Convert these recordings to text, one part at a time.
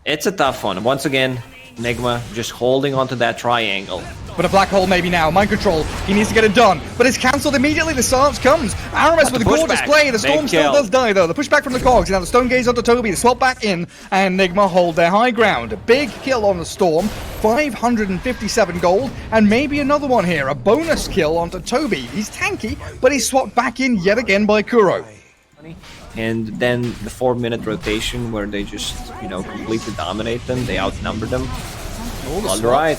It's a tough one. Once again, Nigma just holding onto that triangle. But a black hole maybe now. Mind control. He needs to get it done. But it's cancelled immediately. The silence comes. Aramis with a gorgeous play. The storm still does die, though. The pushback from the cogs. Now the stone gaze onto Toby. The swap back in. And Nigma hold their high ground. A big kill on the storm. 557 gold. And maybe another one here. A bonus kill onto Toby. He's tanky, but he's swapped back in yet again by Kuro. And then the 4-minute rotation where they just, you know, completely dominate them. They outnumber them. All right.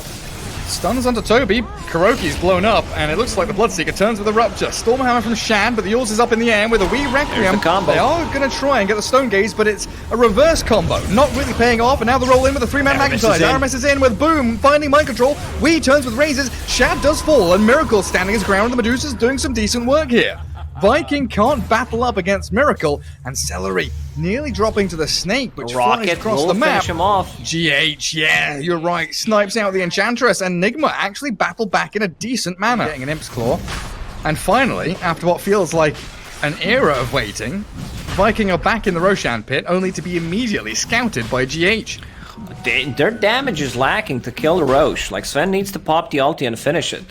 Stuns onto Toby, Kuroki's blown up, and it looks like the Bloodseeker turns with a Rupture. Stormhammer from Shad, but the Yours is up in the air with a wee Requiem. They are going to try and get the Stone Gaze, but it's a reverse combo. Not really paying off, and now the roll in with a 3-man Magnetize. Aramis is in with Boom, finding mind control. Wee turns with Razors. Shad does fall, and Miracle standing his ground. The Medusa's doing some decent work here. Viking can't battle up against Miracle, and Celery nearly dropping to the Snake, which flies across the map. Finish him off. GH, yeah, you're right. Snipes out the Enchantress, and Nigma actually battle back in a decent manner. Getting an Imp's Claw. And finally, after what feels like an era of waiting, Viking are back in the Roshan pit, only to be immediately scouted by GH. Their damage is lacking to kill the Roche. Like, Sven needs to pop the ulti and finish it.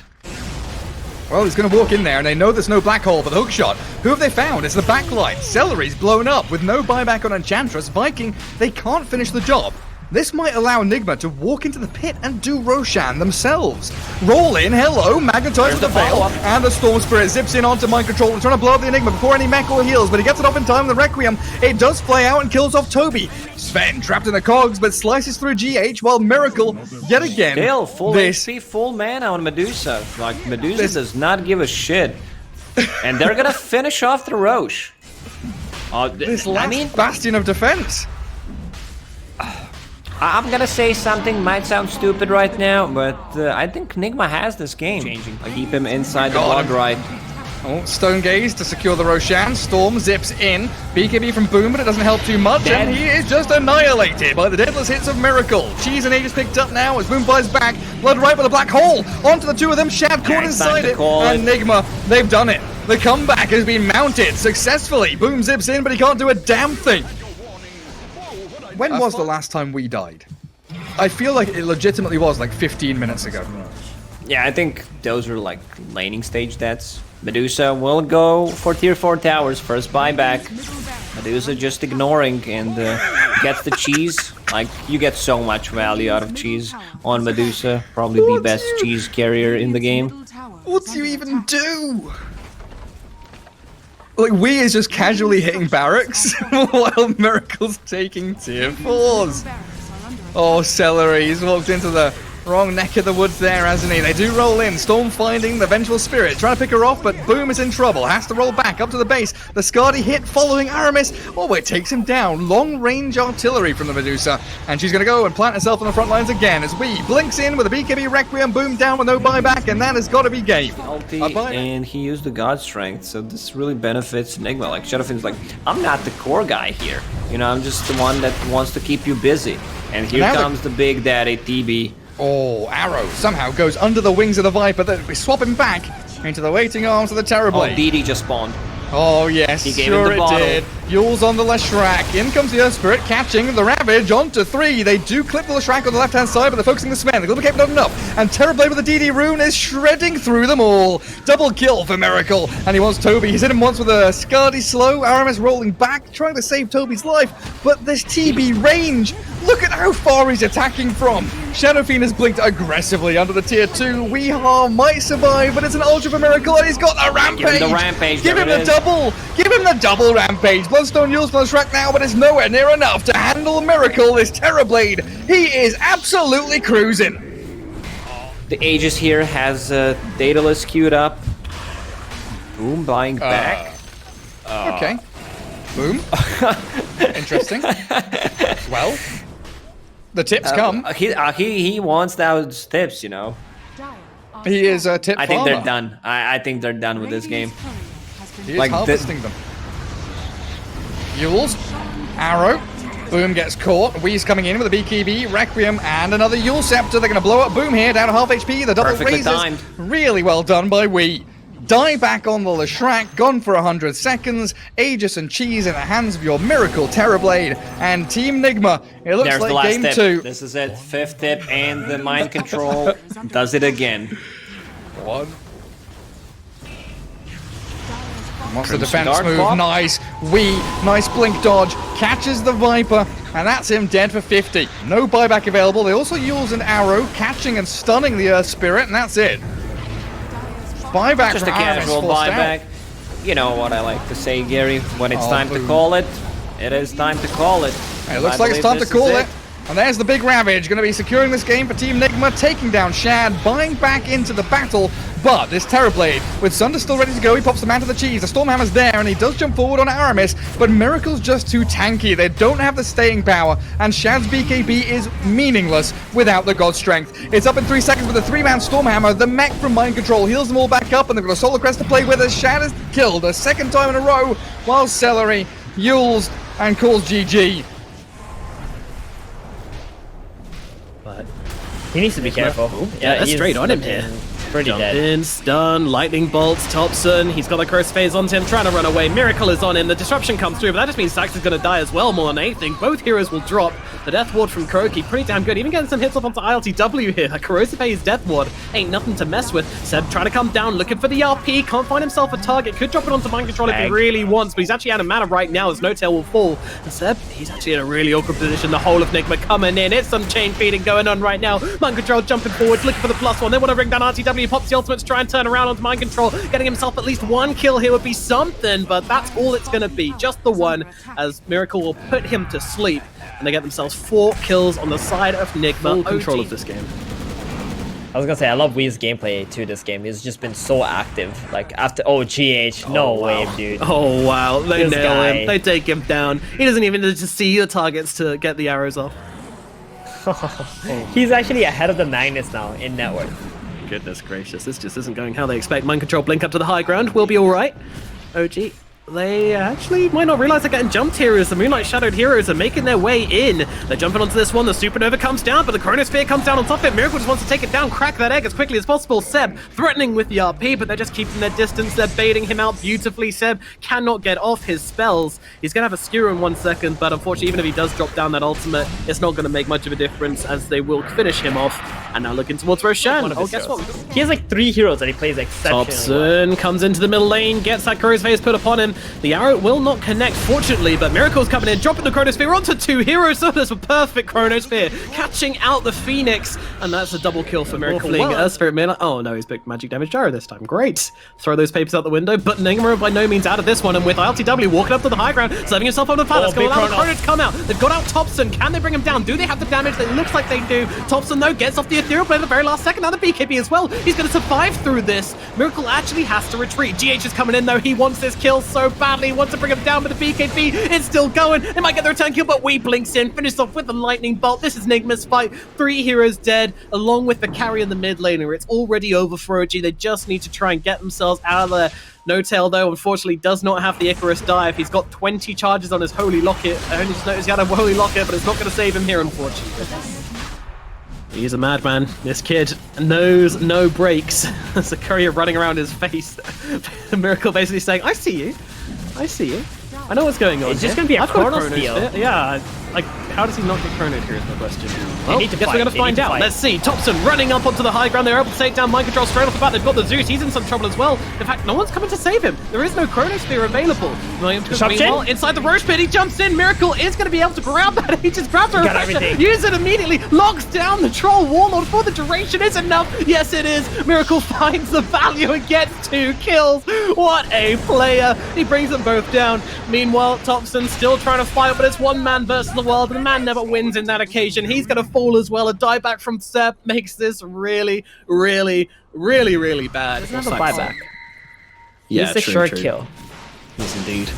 Well, he's going to walk in there, and they know there's no black hole for the hookshot. Who have they found? It's the backline. Celery's blown up with no buyback on Enchantress. Viking, they can't finish the job. This might allow Nigma to walk into the pit and do Roshan themselves. Roll in, hello, Magnetize with the Veil, and the Storm Spirit zips in onto Mind Control, trying to blow up the Enigma before any mech or heals, but he gets it off in time with the Requiem. It does play out and kills off Toby. Sven trapped in the cogs, but slices through GH, while Miracle, yet again, Still, full HP, full mana on Medusa. Like, Medusa does not give a shit. And they're gonna finish off the Roche. This last bastion of defense. I'm gonna say something might sound stupid right now, but I think Nigma has this game. I keep him inside the blood right. Oh, Stone Gaze to secure the Roshan. Storm zips in. BKB from Boom, but it doesn't help too much, and he is just annihilated by the deadless hits of Miracle. Cheese and Age is picked up now as Boom flies back. Blood right with a black hole. Onto the two of them. Shad caught inside it. And Nigma, they've done it. The comeback has been mounted successfully. Boom zips in, but he can't do a damn thing. When was the last time we died? I feel like it legitimately was like 15 minutes ago. Yeah, I think those are like laning stage deaths. Medusa will go for tier 4 towers, first buyback. Medusa just ignoring and gets the cheese. Like, you get so much value out of cheese on Medusa. Probably the best cheese carrier in the game. What do you even do? Like, Wee is just casually hitting barracks while Miracle's taking tier 4s. Oh, Celery, he's walked into the wrong neck of the woods there, hasn't he? They do roll in. Storm finding the Vengeful Spirit, trying to pick her off, but Boom is in trouble. Has to roll back up to the base. The Skadi hit following Aramis. Oh, it takes him down. Long-range artillery from the Medusa. And she's going to go and plant herself on the front lines again as Wee blinks in with a BKB Requiem. Boom down with no buyback, and that has got to be game. And he used the God Strength, so this really benefits Nigma. Like, Shadowfiend's like, I'm not the core guy here. You know, I'm just the one that wants to keep you busy. And here comes the Big Daddy TB. Oh, Arrow somehow goes under the wings of the Viper. That we swap him back into the waiting arms of the Terrorblade. Oh, DD just spawned. Oh, yes, he gave him the bottle. Did. Yule's on the Leshrac. In comes the Earth Spirit, catching the Ravage onto 3. They do clip the Leshrac on the left-hand side, but they're focusing the Sven. The Global Cape not enough. And Terrorblade with the DD rune is shredding through them all. Double kill for Miracle. And he wants Toby. He's hit him once with a Skadi slow. Aramis rolling back, trying to save Toby's life. But this TB range, look at how far he's attacking from. Shadowfiend has blinked aggressively under the tier 2. Weehaw might survive, but it's an ultra for Miracle, and he's got a rampage. Give him the rampage. Give him the double. Give him the double rampage. Bloodstone Yule's for the Shrek now, but it's nowhere near enough to handle Miracle, this Terrorblade. He is absolutely cruising. The Aegis here has Daedalus queued up. Boom, buying back. Okay. Boom. Interesting. Well, the tips come. He wants those tips, you know. He is a tip I think farmer. they're done. I think they're done with this game. He is harvesting them. Yules, Arrow, Boom gets caught. Wee's coming in with a BKB, Requiem, and another Yule Scepter. They're going to blow up Boom here, down to half HP. The double Perfectly raises. timed. Really well done by Wee. dieback on the Leshrac, gone for 100 seconds. Aegis and Cheese in the hands of your Miracle Terrorblade. And Team Nigma, it looks There's like the last game tip. 2. This is it. 5th tip, and the mind control does it again. One. What's the Crimson defense Guard move? pop. Nice. Nice blink dodge. Catches the Viper. And that's him dead for 50. No buyback available. They also use an arrow, catching and stunning the Earth Spirit, and that's it. Buyback Just a from Aramis casual forced out. buyback. You know what I like to say, Gary. When it's time to boom. call it, it is time to call it. It looks I like it's believe time to this call is it. And there's the big Ravage, going to be securing this game for Team Nigma, taking down Shad, buying back into the battle. But this Terrorblade, with Sunder still ready to go, he pops the man to the cheese. The Stormhammer's there, and he does jump forward on Aramis, but Miracle's just too tanky. They don't have the staying power, and Shad's BKB is meaningless without the God Strength. It's up in 3 seconds with a 3-man Stormhammer. The mech from Mind Control heals them all back up, and they've got a Solar Crest to play with as Shad is killed a second time in a row, while Celery yules and calls GG. But he needs to be careful. Yeah, that's he's straight on him looking here. Pretty Jump dead. in, stun, lightning bolts, Thompson. He's got the curse phase onto him, trying to run away. Miracle is on him. The disruption comes through, but that just means Sax is going to die as well more than anything. Both heroes will drop. The Death Ward from Kuroki, pretty damn good. Even getting some hits off onto ILTW here. Like Corrosive Haze Death Ward ain't nothing to mess with. Seb trying to come down, looking for the RP. Can't find himself a target. Could drop it onto Mind Control if he really wants, but he's actually out of mana right now as No Tail will fall. And Seb, he's actually in a really awkward position. The whole of Nigma coming in. It's some chain feeding going on right now. Mind Control jumping forward, looking for the +1. They want to bring down RTW. Pops the ultimate to try and turn around onto Mind Control. Getting himself at least 1 kill here would be something, but that's all it's going to be. Just the one, as Miracle will put him to sleep. And they get themselves 4 kills on the side of Nigma. Full control of this game. I was gonna say, I love Wee's gameplay too this game. He's just been so active. Like, after GH, no way, dude. Oh, wow. They This nail guy. him. They take him down. He doesn't even need to see the targets to get the arrows off. He's actually ahead of the Magnus now in net worth. Goodness gracious. This just isn't going how they expect. Mind Control blink up to the high ground. We'll be all right. OG. They actually might not realize they're getting jumped here as the Moonlight Shadowed heroes are making their way in. They're jumping onto this one. The Supernova comes down, but the Chronosphere comes down on top of it. Miracle just wants to take it down, crack that egg as quickly as possible. Seb threatening with the RP, but they're just keeping their distance. They're baiting him out beautifully. Seb cannot get off his spells. He's going to have a skewer in 1 second, but unfortunately, even if he does drop down that ultimate, it's not going to make much of a difference as they will finish him off. And now looking towards Roshan. Oh, guess what? He has like 3 heroes that he plays exceptionally well. Thompson comes into the middle lane, gets that Crow's Face put upon him. The arrow will not connect, fortunately, but Miracle's coming in, dropping the Chronosphere onto 2 heroes. So there's a perfect Chronosphere, catching out the Phoenix, and that's a double kill for Miracle. Spirit Miller. Oh no, he's picked Magic Damage Gyro this time. Great. Throw those papers out the window, but Nigma by no means out of this one, and with ILTW walking up to the high ground, serving himself on the path. That's going to allow the Chrono to come out. They've got out Thompson. Can they bring him down? Do they have the damage? It looks like they do. Thompson, though, gets off the Ethereal Blade at the very last second. Now the BKB as well. He's going to survive through this. Miracle actually has to retreat. GH is coming in, though. He wants this kill so badly. He wants to bring him down, but the BKB is still going. They might get the return kill, but Wee blinks in, finishes off with the lightning bolt. This is Nigma's fight. 3 heroes dead, along with the carry in the mid laner. It's already over for OG. They just need to try and get themselves out of there. No Tail, though, unfortunately does not have the Icarus dive. He's got 20 charges on his Holy Locket. I only just noticed he had a Holy Locket, but it's not going to save him here, unfortunately. He's a madman. This kid knows no breaks. There's a courier running around his face. Miracle basically saying, I see you. I see you. I know what's going on. It's just here. gonna be a I've got Chrono steal. Yeah, like, how does he not get Chronoed here is my question. Well, need to guess fight. we're gonna They find need to out. fight. Let's see. Thompson running up onto the high ground. They're able to take down Mind Control straight off the bat. They've got the Zeus. He's in some trouble as well. In fact, no one's coming to save him. There is no Chronosphere available. Meanwhile, inside the Roche Pit, he jumps in. Miracle is going to be able to grab that. He just grabs her. Use it immediately. Locks down the Troll Warlord for the duration. Is enough. Yes, it is. Miracle finds the value and gets 2 kills. What a player. He brings them both down. Meanwhile, Thompson still trying to fight, but it's 1 man versus the world, and the man never wins in that occasion. He's going to fall as well. A dieback from Seb makes this really, really, really, really bad. Doesn't have a buyback. Yeah, He's a short kill. Yes, indeed.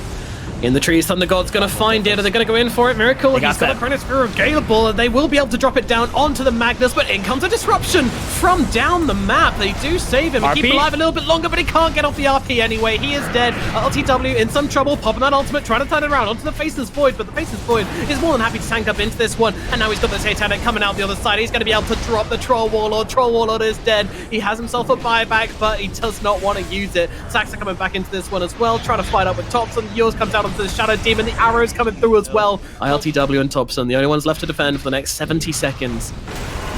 In the trees, Thunder God's gonna find it. Are they gonna go in for it? Miracle, he's got the Chronosphere available, and they will be able to drop it down onto the Magnus, but in comes a disruption from down the map. They do save him and keep him alive a little bit longer, but he can't get off the RP anyway. He is dead. LTW in some trouble, popping that ultimate, trying to turn it around onto the Faceless Void, but the Faceless Void is more than happy to tank up into this one, and now he's got the Satanic coming out the other side. He's gonna be able to drop the Troll Warlord. Troll Warlord is dead. He has himself a buyback, but he does not want to use it. Saxa coming back into this one as well, trying to fight up with Thompson. Yours comes out onto the Shadow Demon. The arrows coming through as well. ILTW and Thompson, the only ones left to defend for the next 70 seconds.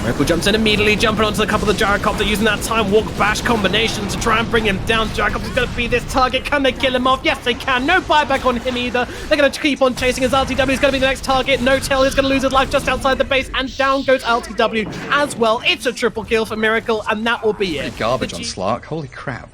Miracle jumps in immediately, jumping onto the couple of the Gyrocopter, using that time walk bash combination to try and bring him down. Gyrocopter's going to be this target. Can they kill him off? Yes, they can. No buyback on him either. They're going to keep on chasing as LTW is going to be the next target. No Tail is going to lose his life just outside the base, and down goes LTW as well. It's a triple kill for Miracle, and that will be it. Garbage on Slark. Holy crap.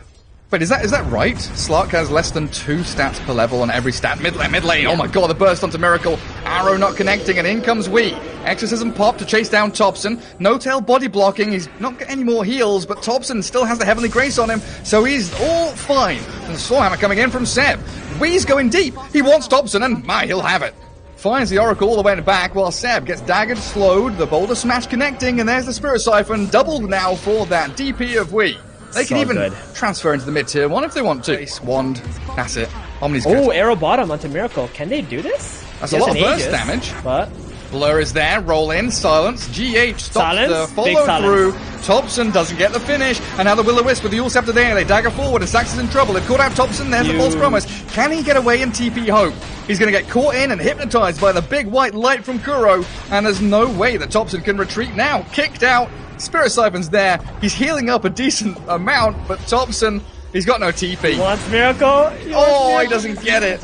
Wait, is that right? Slark has less than 2 stats per level on every stat. Mid lane. Oh my god, the burst onto Miracle. Arrow not connecting, and in comes Wee. Exorcism pop to chase down Thompson. No Tail body blocking. He's not getting any more heals, but Thompson still has the Heavenly Grace on him, so he's all fine. And the Stormhammer coming in from Seb. Wee's going deep. He wants Thompson, and he'll have it. Finds the Oracle all the way in the back, while Seb gets daggered, slowed, the Boulder Smash connecting, and there's the Spirit Siphon, doubled now for that DP of Wee. They can even transfer into the mid-tier one if they want to. Ace, Wand, that's it. Omni's good. Oh, arrow bottom onto Miracle. Can they do this? That's a lot of burst damage. But Blur is there, roll in, silence. GH stops the follow through. Thompson doesn't get the finish, and now the Will-O-Wisp with the Yule Scepter there. They dagger forward, and Sax is in trouble. They've caught out Thompson, there's the false promise. Can he get away and TP home? He's going to get caught in and hypnotized by the big white light from Kuro, and there's no way that Thompson can retreat now. Kicked out. Spirit Siphon's there. He's healing up a decent amount, but Thompson, he's got no TP. Wants Miracle. He doesn't get it.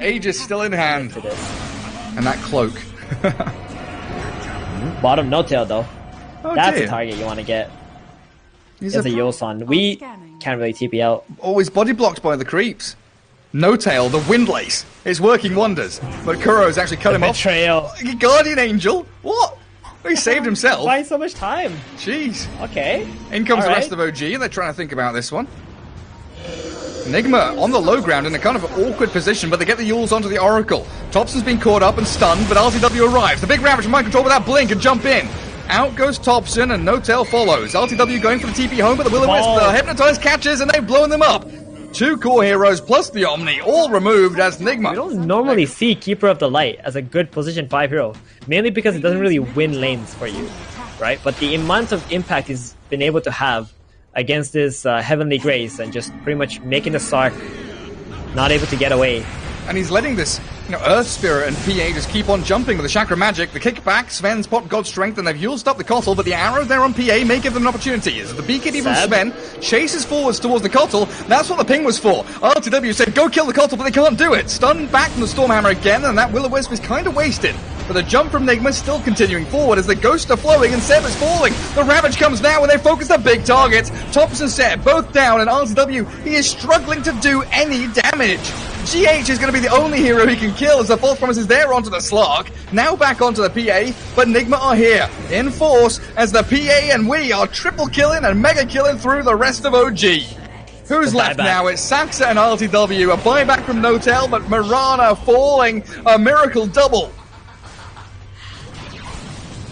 Age is still in hand. And that cloak. Bottom no tail though. Oh, that's a target you want to get. There's a Yosan. We can't really TP out. Always body blocked by the creeps. No Tail, the Windlace, is working wonders. But Kuro's actually cut him Betrayal. off. Guardian Angel? What? He saved himself. Why so much time? Jeez. Okay. In comes the rest of OG, and they're trying to think about this one. Nigma on the low ground in a kind of awkward position, but they get the Yules onto the Oracle. Thompson's been caught up and stunned, but RTW arrives. The big Ravage from mind control without blink and jump in. Out goes Thompson, and No Tail follows. RTW going for the TP home, but the Will-O-Wisp, the Hypnotize catches, and they've blown them up. 2 core heroes plus the Omni, all removed as Nigma. We don't normally see Keeper of the Light as a good position 5 hero, mainly because it doesn't really win lanes for you, right? But the amount of impact he's been able to have against this Heavenly Grace and just pretty much making the Sark not able to get away. And he's letting this, Earth Spirit and PA just keep on jumping with the Chakra Magic. The kickback, Sven's popped God Strength, and they've Yuled up the Kotl, but the arrow there on PA may give them an opportunity. As the BKB from Sven chases forwards towards the Kotl, that's what the ping was for. RTW said, go kill the Kotl, but they can't do it. Stunned back from the Stormhammer again, and that Will-O-Wisp is kind of wasted. But the jump from Nigma is still continuing forward as the ghosts are flowing and Seb is falling. The Ravage comes now and they focus the big targets. Thompson and Seb both down, and RTW, he is struggling to do any damage. GH is going to be the only hero he can kill as the false promise is there onto the Slark. Now back onto the PA, but Nigma are here in force as the PA and we are triple killing and mega killing through the rest of OG. Who's left now? It's Saxa and RTW. A buyback from No Tail, but Mirana falling. A miracle double.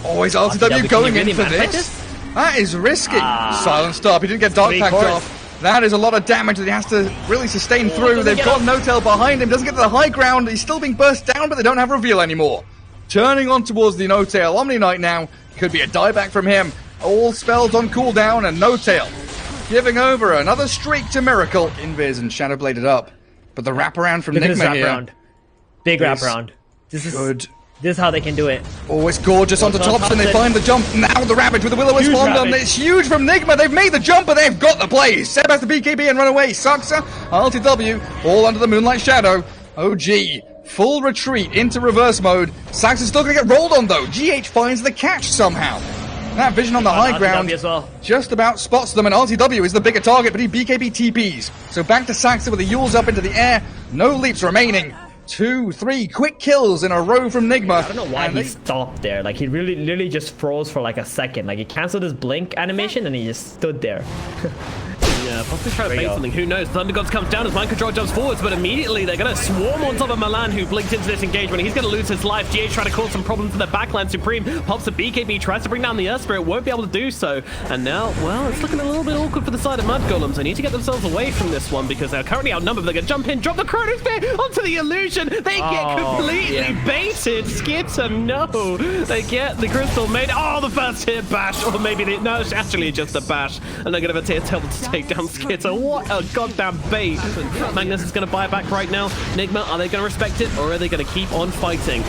Always RTW going in for this. That is risky. Silent stop. He didn't get Dark Packed off. That is a lot of damage that he has to really sustain through. They've got No Tail behind him. Doesn't get to the high ground. He's still being burst down, but they don't have reveal anymore. Turning on towards the No Tail Omni Knight now. Could be a dieback from him. All spells on cooldown, and No Tail giving over another streak to Miracle. Invis and Shadow Bladed up. But the wraparound from Nigma here. Big wraparound. This is good. This is how they can do it. Oh, it's gorgeous onto Thompson. They find the jump. Now the Ravage with the Will-O-Wisp on them. It's huge from Nigma. They've made the jump, but they've got the play. Seb has the BKB and run away. Saxa, RTW, all under the Moonlight Shadow. OG, full retreat into reverse mode. Saxa's still going to get rolled on, though. GH finds the catch somehow. That vision on the high ground just about spots them, and RTW is the bigger target, but he BKB TPs. So back to Saxa with the Yules up into the air. No leaps remaining. 2, 3 quick kills in a row from Nigma. I don't know why he stopped there. Like, he literally just froze for like a second. Like, he canceled his blink animation and he just stood there. Yeah, possibly try to There you bait go. something. Who knows? Thunder Gods comes down as Mind Control jumps forwards, but immediately they're going to swarm on top of Milan, who blinked into this engagement. He's going to lose his life. GH trying to cause some problems in the backline. Supreme pops a BKB, tries to bring down the Earth Spirit, won't be able to do so. And now, well, it's looking a little bit awkward for the side of Mudgolems. They need to get themselves away from this one because they're currently outnumbered. They're going to jump in, drop the Chronosphere onto the illusion. They get completely baited. Skitter, no. They get the crystal made. Oh, the first hit bash. Or maybe no, it's actually just a bash. And they're going to attempt to take down Skitter. What a goddamn bait. Magnus is going to buy it back right now. Nigma, are they going to respect it or are they going to keep on fighting?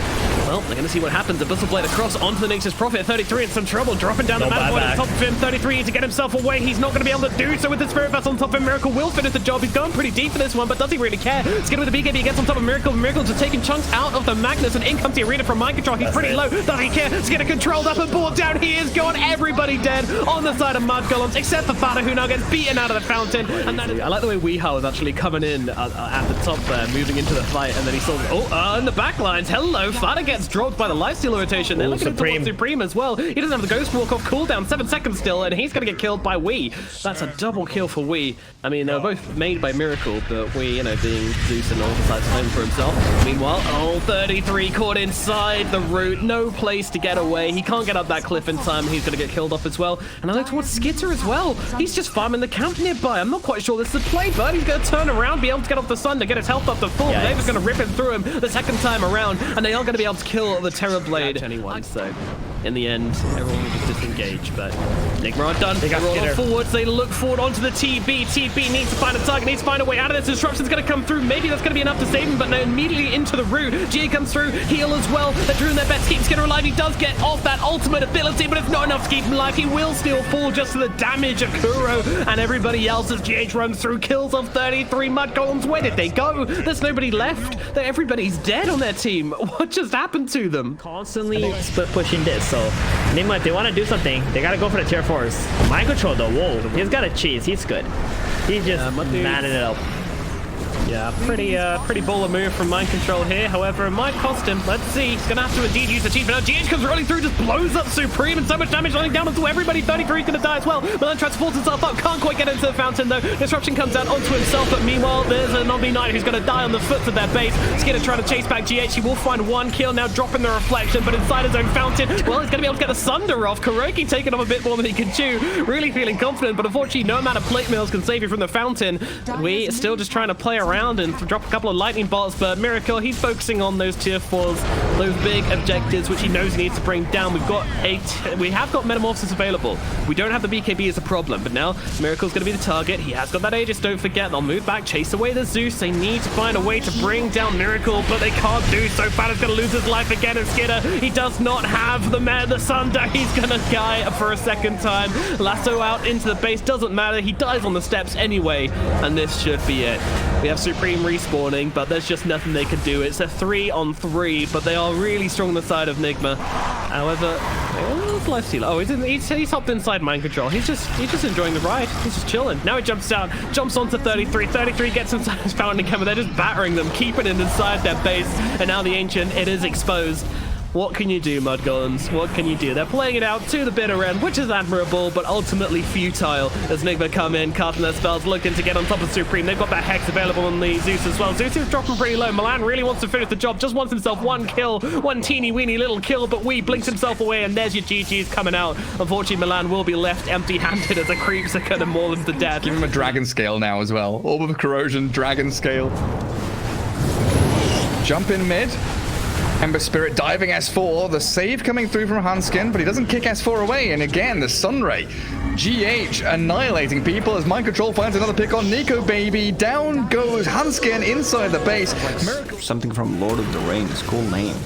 Well, they're going to see what happens. A Bustle Blade across onto the Nature's Prophet. 33 in some trouble, dropping down the mana point on top of him. 33 needs to get himself away. He's not going to be able to do so with the Spirit Vessel on top of him. Miracle will finish the job. He's going pretty deep for this one, but does he really care? Skitter with the BKB gets on top of Miracle. Miracle just taking chunks out of the Magnus, and in comes the arena from Mind Control. He's pretty low. Does he care? Skitter controlled up and brought down. He is gone. Everybody dead on the side of Mudgolems, except for Fada, who now gets beaten out of the fountain. And that is, I like the way Weehaw was actually coming in at the top there, moving into the fight, and then he saw in the back lines. Hello, Fada gets dropped by the lifesteal rotation. They're looking into Supreme as well. He doesn't have the Ghost Walk off cooldown, 7 seconds still, and he's going to get killed by Wee. That's a double kill for Wee. I mean, they were both made by Miracle, but Wee, you know, being Zeus and all, decides to home for himself. Meanwhile, 33 caught inside the root. No place to get away. He can't get up that cliff in time. He's going to get killed off as well. And I look towards Skitter as well. He's just farming the camp nearby. I'm not quite sure this is the play, but he's going to turn around, be able to get off the sun to get his health up to full. They're just going to rip him through him the second time around, and they are going to be able to kill the Terrorblade. Anyone, so in the end, everyone will just disengage, but Nigma are done. They roll forwards, they look forward onto the TB. TB needs to find a target, needs to find a way out of this. Disruption's going to come through. Maybe that's going to be enough to save him, but no, immediately into the root. GA comes through, heal as well. They're doing their best to keep Skitter alive. He does get off that ultimate ability, but it's not enough to keep him alive. He will still fall just to the damage of Kuro and everybody else as GH runs through, kills off 33 Mudgolems. Where did they go? There's nobody left. Everybody's dead on their team. What just happened to them? Constantly split pushing this, so Nigma, if they want to do something, they gotta go for the tier 4s. Mind Control though, whoa, he's got a cheese, he's good. He's just manning it up. Yeah, pretty baller move from Mind Control here. However, it might cost him. Let's see. He's going to have to indeed use the achievement. Now, GH comes rolling through, just blows up Supreme, and so much damage running down onto everybody. 33 is going to die as well. But then transports himself up. Can't quite get into the fountain, though. Disruption comes out onto himself, but meanwhile, there's a NaVi Knight who's going to die on the foot of their base. Skitter trying to chase back GH. He will find one kill, now dropping the reflection, but inside his own fountain, well, he's going to be able to get the Sunder off. Kuroki taking off a bit more than he can chew. Really feeling confident, but unfortunately, no amount of plate mills can save you from the fountain. We still just trying to play around and drop a couple of lightning bolts, but Miracle, he's focusing on those tier 4s, those big objectives which he knows he needs to bring down. We have got Metamorphosis available. We don't have the BKB as a problem, but now Miracle's going to be the target. He has got that Aegis, don't forget. They'll move back, chase away the Zeus. They need to find a way to bring down Miracle, but they can't do so. Fada's going to lose his life again, and Skitter, he does not have the Sunder. He's going to die for a second time. Lasso out into the base, doesn't matter. He dies on the steps anyway, and this should be it. We have Supreme respawning, but there's just nothing they can do. It's a 3-on-3, but they are really strong on the side of Nigma. However, life stealer. Oh, he's hopped inside Mind Control. He's just enjoying the ride. He's just chilling. Now he jumps down, jumps onto 33. 33 gets inside his fountain again, but they're just battering them, keeping it inside their base. And now the Ancient, it is exposed. What can you do, Mudgolems? What can you do? They're playing it out to the bitter end, which is admirable, but ultimately futile as Nigma come in, casting their spells, looking to get on top of Supreme. They've got that Hex available on the Zeus as well. Zeus is dropping pretty low. Milan really wants to finish the job, just wants himself one kill, one teeny-weeny little kill, but Wee blinks himself away, and there's your GG's coming out. Unfortunately, Milan will be left empty-handed as the creeps are going to maul him to death. Give him a Dragon Scale now as well. Orb of Corrosion, Dragon Scale. Jump in mid. Ember Spirit diving S4, the save coming through from Hanskin, but he doesn't kick S4 away, and again, the Sunray. GH annihilating people as Mind Control finds another pick on Nico Baby. Down goes Hanskin inside the base. Something from Lord of the Rings, cool name.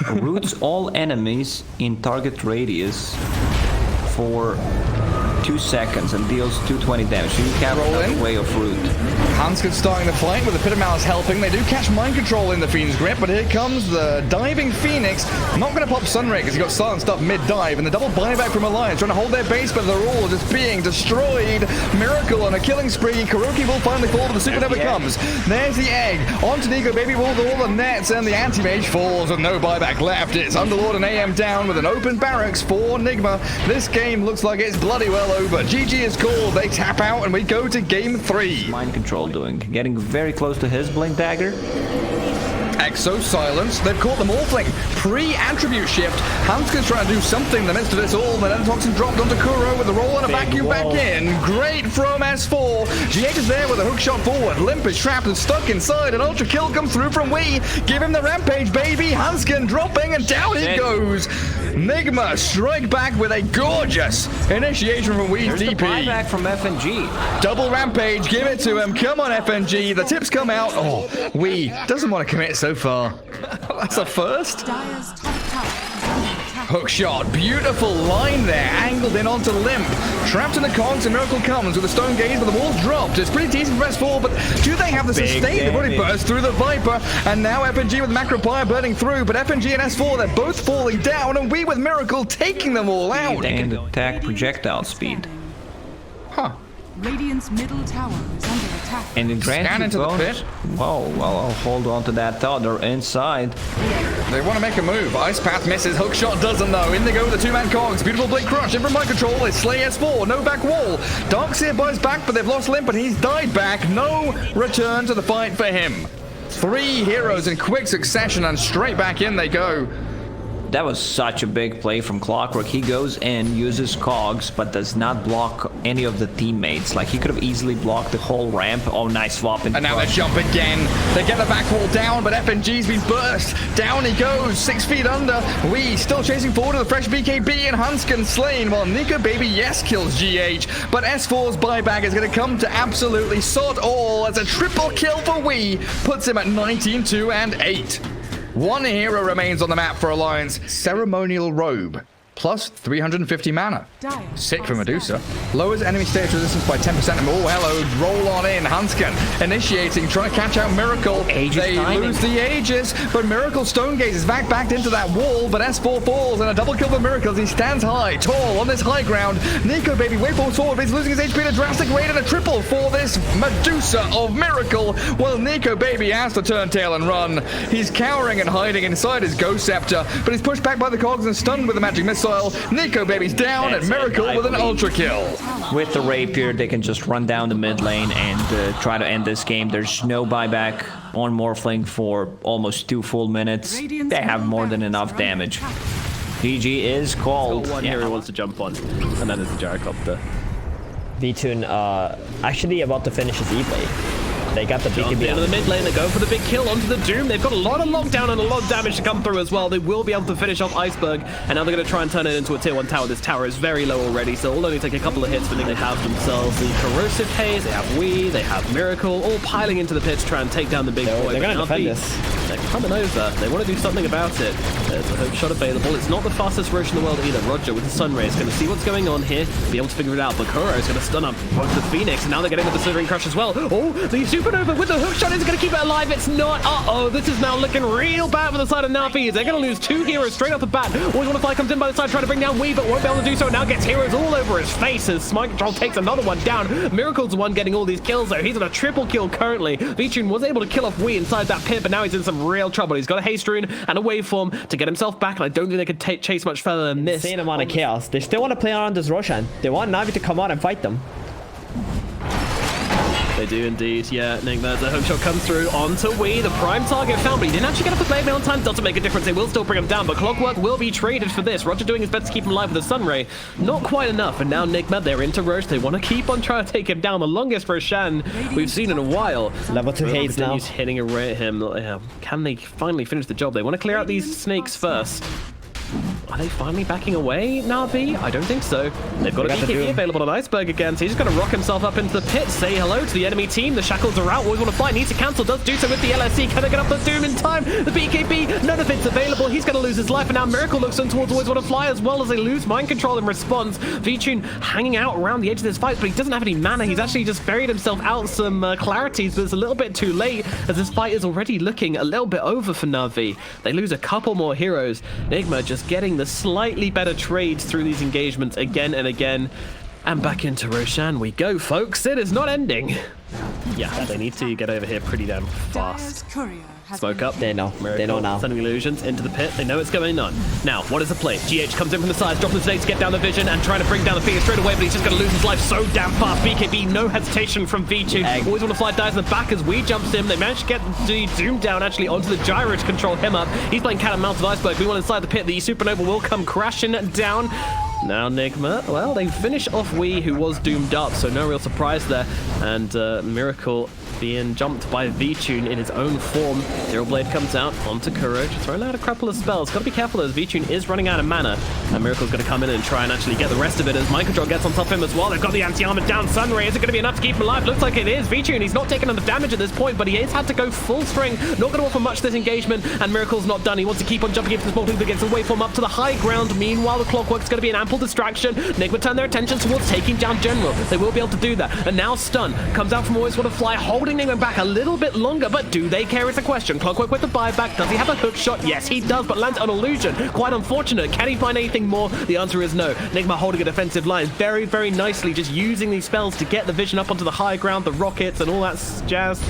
Roots all enemies in target radius for 2 seconds and deals 220 damage. So you can't roll another way of root. Hanskin starting the fight with the Pit of Malice helping. They do catch Mind Control in the Fiend's grip, but here comes the diving Phoenix. Not going to pop Sunray because he got silenced up mid-dive, and the double buyback from Alliance trying to hold their base, but they're all just being destroyed. Miracle on a killing spree. Kuroki will finally fall, but the supernova comes. There's the egg. Onto Nico Baby with all the nets, and the anti-mage falls with no buyback left. It's Underlord and AM down with an open barracks for Nigma. This game looks like it's bloody well over. GG is called. They tap out and we go to game 3. Mind control doing? Getting very close to his blink dagger. Exo silence. They've caught the Morphling. Pre-attribute shift. Hanskin's trying to do something in the midst of this all. But then Toxin dropped onto Kuro with the roll and a vacuum back in. Great from S4. GH is there with a hook shot forward. Limp is trapped and stuck inside. An ultra kill comes through from Wii. Give him the rampage, baby. Hanskin dropping and down he goes. Nigma strike back with a gorgeous initiation from Wii's There's DP. the buyback from FNG. Double rampage, give it to him. Come on, FNG. The tips come out. Oh, Wii doesn't want to commit so far. That's a first. Hook shot, beautiful line there, angled in onto Limp. Trapped in the cogs, and Miracle comes with a stone gaze, but the wall's dropped. It's pretty decent for S4, but do they have the sustain? They've already burst through the Viper, and now FNG with Macropire burning through, but FNG and S4, they're both falling down, and we with Miracle taking them all out. And attack projectile speed. Huh. Radiant's middle tower is under attack. And it grants Scan you into the bonus. pit. Whoa, well, I'll hold on to that thought. They're inside. They want to make a move. Ice Path misses. Hookshot doesn't, though. In they go with the two-man cogs. Beautiful Blink Crush. In from mind control. They slay S4. No back wall. Darkseer buys back, but they've lost Limp, and he's died back. No return to the fight for him. 3 heroes in quick succession, and straight back in they go. That was such a big play from Clockwork. He goes in, uses cogs, but does not block any of the teammates. Like, he could have easily blocked the whole ramp. Oh, nice swap. And now they jump again. They get the back wall down, but FNG's been burst. Down he goes, 6 feet under. We still chasing forward with the fresh BKB, and Hanskin slain, while Nico Baby yes kills GH. But S4's buyback is going to come to absolutely sod all as a triple kill for Wii puts him at 19-2 and 8. 1 hero remains on the map for Alliance. Ceremonial Robe. Plus 350 mana. Sick for Medusa. Lowers enemy stage resistance by 10% and more. Hello, roll on in. Hanskin initiating, trying to catch out Miracle. They lose the Aegis, but Miracle Stone Gaze is backed into that wall, but S4 falls and a double kill for Miracle as he stands high, tall, on this high ground. Nico Baby waveforms forward, but he's losing his HP at a drastic rate and a triple for this Medusa of Miracle. Well, Nico Baby has to turn tail and run. He's cowering and hiding inside his Ghost Scepter, but he's pushed back by the cogs and stunned with a magic missile. Nico Baby's down and Miracle with an ultra kill. With the Rapier, they can just run down the mid lane and try to end this game. There's no buyback on Morphling for almost 2 full minutes. They have more than enough damage. GG is called. One hero wants to jump on, and then there's the gyrocopter. V-Tune actually about to finish his E-play. They got the BKB into the mid lane. They go for the big kill onto the Doom. They've got a lot of lockdown and a lot of damage to come through as well. They will be able to finish off Iceberg, and now they're going to try and turn it into a tier 1 tower. This tower is very low already, so it'll only take a couple of hits. But they have themselves the Corrosive Haze, they have Wii, they have Miracle, all piling into the pit to try and take down the big boy. They're going to defend this. They're coming over. They want to do something about it. There's a hook shot available. It's not the fastest Roche in the world either. Roger with the Sunray is going to see what's going on here, be able to figure it out. But Kuro is going to stun up both the Phoenix, and now they're getting with the Slithering Crush as well. Oh, the Supernova with the hook shot is going to keep it alive. It's not. Uh-oh, this is now looking real bad for the side of NaVi. They're going to lose 2 heroes straight off the bat. Always Want to Fly comes in by the side trying to bring down Wii, but won't be able to do so. Now gets heroes all over his face as Smite Control takes another one down. Miracle's the one getting all these kills though. He's on a triple kill currently. V-Tune was able to kill off Wii inside that pit, but now he's in some real trouble. He's got a haste rune and a waveform to get himself back, and I don't think they could chase much further than this. Insane amount of chaos. They still want to play around this Roshan. They want NaVi to come out and fight them. They do indeed, yeah. Nigma, the hook shot comes through onto Wii, the prime target found, but he didn't actually get up the blade mail on time. Doesn't make a difference. They will still bring him down, but Clockwork will be traded for this. Roger doing his best to keep him alive with the Sunray. Not quite enough, and now Nigma, they're into Roche. They want to keep on trying to take him down. The longest Roshan we've seen in a while. Level 2 haze now. He's hitting away at him. Can they finally finish the job? They want to clear out these snakes first. Are they finally backing away, NaVi? I don't think so. They've got a BKB available on Iceberg again, so he's just going to rock himself up into the pit, say hello to the enemy team. The shackles are out. Always Want to Fly needs to cancel, does do so with the LSC. Can they get up the Doom in time? The BKB, none of it's available. He's going to lose his life, and now Miracle looks in towards Always Want to Fly as well as they lose mind control in response. V-Tune hanging out around the edge of this fight, but he doesn't have any mana. He's actually just buried himself out some clarities, but it's a little bit too late as this fight is already looking a little bit over for NaVi. They lose a couple more heroes. Nigma just getting the slightly better trades through these engagements again and again. And back into Roshan we go, folks. It is not ending. Yeah, they need to get over here pretty damn fast. has Smoke been up. They know. Miracle They know now. sending illusions into the pit. They know it's going on. Now, what is the play? GH comes in from the sides, dropping the snakes, get down the vision, and trying to bring down the Phoenix straight away, but he's just going to lose his life so damn fast. BKB, no hesitation from V2. Always want to fly dives in the back as we jumps him. They managed to get the Doom down actually onto the gyro to control him up. He's playing cat and mouse with Iceberg. We want inside the pit. The Supernova will come crashing down. Now Nigma, well, they finish off Wii, who was doomed up, so no real surprise there. And Miracle being jumped by V-Tune in his own form. Zero Blade comes out onto Kuro, just throwing out a couple of spells. Gotta be careful as V-Tune is running out of mana. And Miracle's gonna come in and try and actually get the rest of it as Mind Control gets on top of him as well. They've got the anti-armor down. Sunray, is it gonna be enough to keep him alive? Looks like it is. V-Tune, he's not taking enough damage at this point, but he has had to go full string. Not gonna offer much this engagement, and Miracle's not done. He wants to keep on jumping into the small thing that gets the waveform up to the high ground. Meanwhile, the Clockwork's gonna be an ample distraction. Nigma turn their attention towards taking down General. They will be able to do that. And now Stun comes out from Always Want to Fly, holding Nigma back a little bit longer, but do they care is a question. Clockwork with the buyback. Does he have a hook shot? Yes, he does, but lands on illusion. Quite unfortunate. Can he find anything more? The answer is no. Nigma holding a defensive line very, very nicely, just using these spells to get the vision up onto the high ground, the rockets and all that jazz.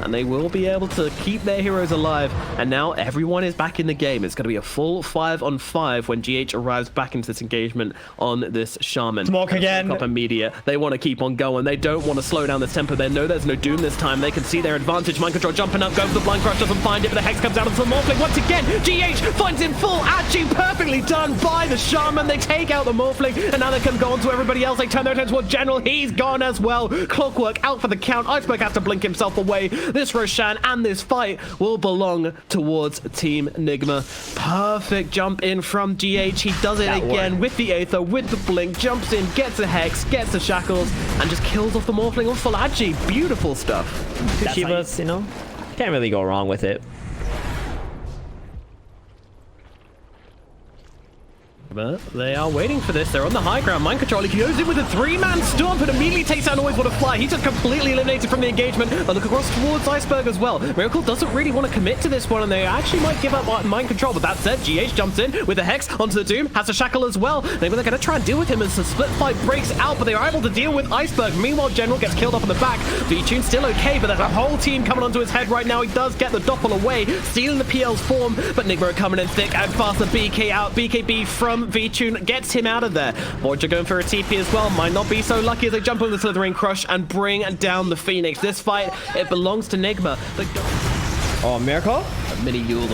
And they will be able to keep their heroes alive. And now everyone is back in the game. It's going to be a full 5-on-5 when GH arrives back into this engagement on this Shaman. Smoke again. Up immediate. They want to keep on going. They don't want to slow down this tempo. They know there's no Doom this time. They can see their advantage. Mind Control jumping up, goes for the Blind Crush, doesn't find it, but the Hex comes out onto the Morphling once again. GH finds him full. Actually perfectly done by the Shaman. They take out the Morphling, and now they can go on to everybody else. They turn their attention towards General. He's gone as well. Clockwork out for the count. Iceberg has to blink himself away. This Roshan and this fight will belong towards Team Nigma. Perfect jump in from GH. He does it again with the Aether, with the blink, jumps in, gets a Hex, gets the Shackles, and just kills off the Morphling on full agi. Beautiful stuff. Two Shivas, you know, can't really go wrong with it. But they are waiting for this. They're on the high ground. Mind Control, he goes in with a 3-man stomp and immediately takes down Always Want to Fly. He's just completely eliminated from the engagement. But look across towards Iceberg as well. Miracle doesn't really want to commit to this one, and they actually might give up Mind Control. But that said, GH jumps in with a Hex onto the Doom, has a Shackle as well. Maybe they're going to try and deal with him as the split fight breaks out, but they are able to deal with Iceberg. Meanwhile, General gets killed off in the back. V-Tune's still okay, but there's a whole team coming onto his head right now. He does get the Doppel away, stealing the PL's form, but Nigma are coming in thick and fast. The BK out. BKB from V-Tune gets him out of there. Voyager going for a TP as well. Might not be so lucky as they jump on the Slithering Crush and bring down the Phoenix. This fight, it belongs to Nigma. Oh, Miracle? Mini Yule.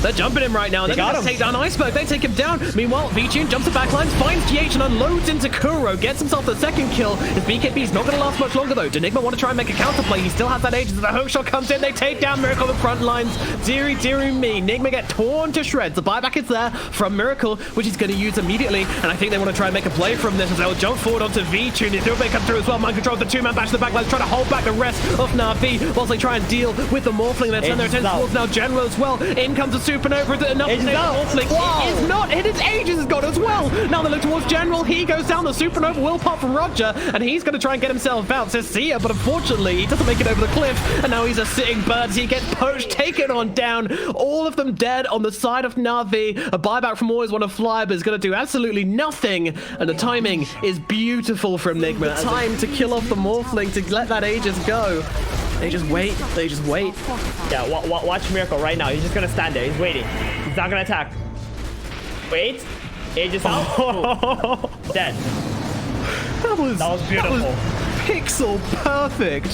They're jumping him right now. They're going to take down Iceberg. They take him down. Meanwhile, V-Tune jumps the backlines, finds GH and unloads into Kuro. Gets himself the second kill. His BKB's not going to last much longer though. Do Nigma want to try and make a counterplay? He still has that Aegis. The hook shot comes in. They take down Miracle on the front lines. Deary me. Nigma get torn to shreds. The buyback is there from Miracle, which he's going to use immediately. And I think they want to try and make a play from this as they'll jump forward onto V-Tune. His Doomblade come through as well. Mind Control the 2-man bash to the backlines, trying to hold back the rest of NaVi whilst they try and deal with the Morphling. They turn their attention towards now General as well. In comes the Supernova. Is it enough to take the Morphling? It is not. His Aegis has got as well. Now they look towards General. He goes down. The Supernova will pop from Roger, and he's going to try and get himself out. Says Sia, but unfortunately he doesn't make it over the cliff, and now he's a sitting bird. He gets poached, taken on down. All of them dead on the side of NaVi. A buyback from Always Want to Fly, but is going to do absolutely nothing, and the timing is beautiful from Nigma. The time to kill off the Morphling, to let that Aegis go. They just wait. They just wait. Yeah, watch Miracle right now. He's just gonna stand there. He's waiting. He's not gonna attack. Wait. Aegis out. Dead. That was beautiful. That was pixel perfect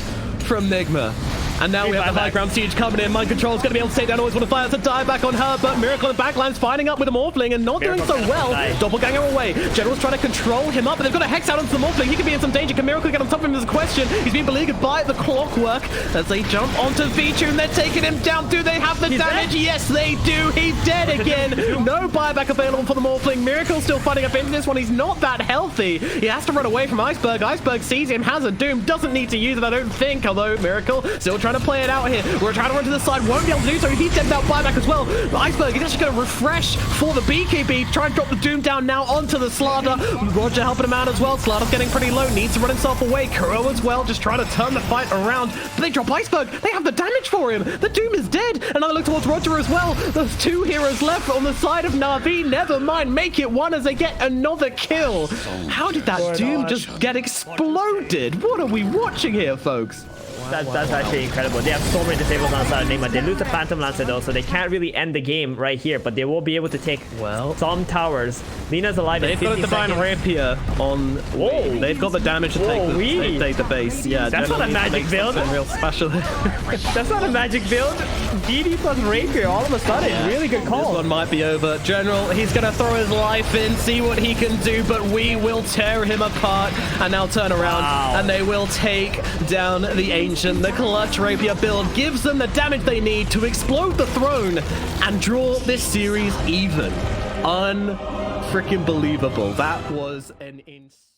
from Nigma. And now we have the high ground siege coming in. Mind Control's going to be able to take down Always Want to Fly. It's a dive back on her, but Miracle in the backline's finding up with a Morphling and not doing so well. Doppelganger away. General's trying to control him up, but they've got a Hex out onto the Morphling. He could be in some danger. Can Miracle get on top of him? There's a question. He's being beleaguered by the Clockwork as they jump onto V-Tune. They're taking him down. Do they have the damage? Dead? Yes, they do. He's dead again. No buyback available for the Morphling. Miracle's still fighting up into this one. He's not that healthy. He has to run away from Iceberg. Iceberg sees him, has a Doom, doesn't need to use it, I don't think, although Miracle still trying to play it out here. We're trying to run to the side, won't be able to do so. He's dead without buyback as well. Iceberg is actually going to refresh for the BKB, try and drop the Doom down now onto the Slardar. Roger helping him out as well. Slardar's getting pretty low, needs to run himself away. Kuro as well, just trying to turn the fight around. But they drop Iceberg. They have the damage for him. The Doom is dead. Another look towards Roger as well. There's 2 heroes left on the side of NaVi. Never mind, make it 1 as they get another kill. How did that Doom just get exploded? What are we watching here, folks? That's actually incredible. They have so many disables on the side of Nigma. They lose the Phantom Lancer though, so they can't really end the game right here, but they will be able to take some towers. Lina's alive in They've 50 got a Divine seconds. Rapier on. Whoa. They've got the damage to take the base. Yeah, That's not a magic build. Real special. That's not a magic build. DD plus Rapier all of a sudden. Really good call. This one might be over. General, he's going to throw his life in, see what he can do, but we will tear him apart and now turn around and they will take down the Ancient. The Clutch Rapier build gives them the damage they need to explode the throne and draw this series even. Unfreaking believable. That was an insane...